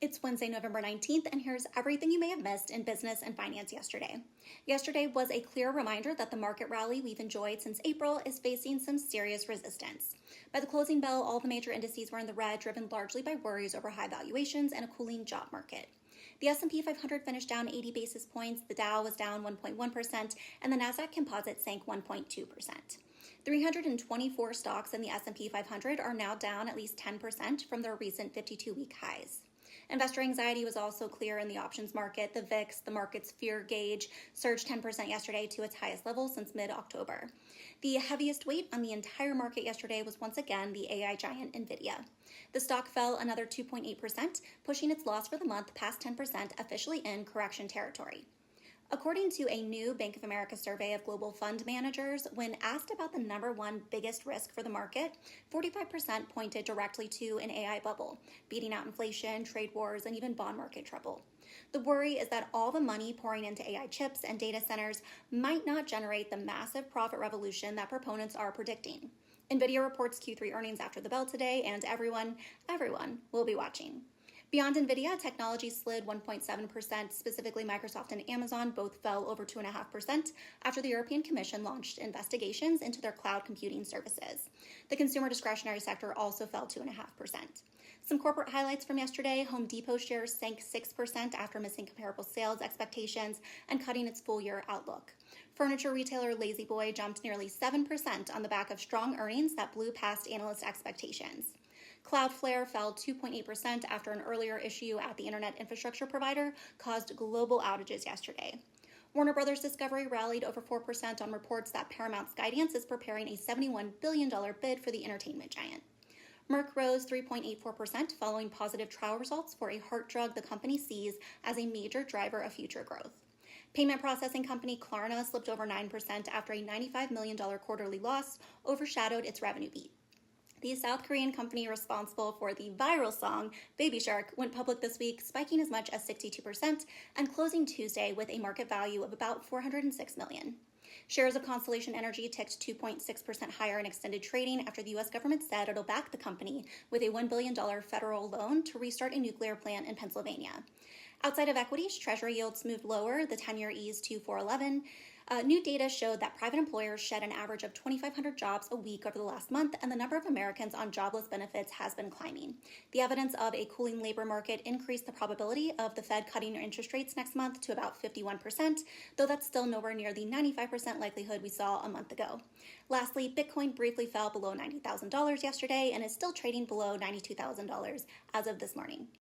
It's Wednesday, November 19th, and here's everything you may have missed in business and finance yesterday. Yesterday was a clear reminder that the market rally we've enjoyed since April is facing some serious resistance. By the closing bell, all the major indices were in the red, driven largely by worries over high valuations and a cooling job market. The S&P 500 finished down 80 basis points, the Dow was down 1.1%, and the Nasdaq Composite sank 1.2%. 324 stocks in the S&P 500 are now down at least 10% from their recent 52-week highs. Investor anxiety was also clear in the options market. The VIX, the market's fear gauge, surged 10% yesterday to its highest level since mid-October. The heaviest weight on the entire market yesterday was once again the AI giant Nvidia. The stock fell another 2.8%, pushing its loss for the month past 10%, officially in correction territory. According to a new Bank of America survey of global fund managers, when asked about the number one biggest risk for the market, 45% pointed directly to an AI bubble, beating out inflation, trade wars, and even bond market trouble. The worry is that all the money pouring into AI chips and data centers might not generate the massive profit revolution that proponents are predicting. Nvidia reports Q3 earnings after the bell today, and everyone will be watching. Beyond Nvidia, technology slid 1.7%, specifically Microsoft and Amazon both fell over 2.5% after the European Commission launched investigations into their cloud computing services. The consumer discretionary sector also fell 2.5%. Some corporate highlights from yesterday: Home Depot shares sank 6% after missing comparable sales expectations and cutting its full-year outlook. Furniture retailer La-Z-Boy jumped nearly 7% on the back of strong earnings that blew past analyst expectations. Cloudflare fell 2.8% after an earlier issue at the internet infrastructure provider caused global outages yesterday. Warner Bros. Discovery rallied over 4% on reports that Paramount Skydance is preparing a $71 billion bid for the entertainment giant. Merck rose 3.84% following positive trial results for a heart drug the company sees as a major driver of future growth. Payment processing company Klarna slipped over 9% after a $95 million quarterly loss overshadowed its revenue beat. The South Korean company responsible for the viral song Baby Shark went public this week, spiking as much as 62% and closing Tuesday with a market value of about $406 million. Shares of Constellation Energy ticked 2.6% higher in extended trading after the U.S. government said it'll back the company with a $1 billion federal loan to restart a nuclear plant in Pennsylvania. Outside of equities, Treasury yields moved lower, the 10-year eased to 4.11. New data showed that private employers shed an average of 2,500 jobs a week over the last month, and the number of Americans on jobless benefits has been climbing. The evidence of a cooling labor market increased the probability of the Fed cutting interest rates next month to about 51%, though that's still nowhere near the 95% likelihood we saw a month ago. Lastly, Bitcoin briefly fell below $90,000 yesterday and is still trading below $92,000 as of this morning.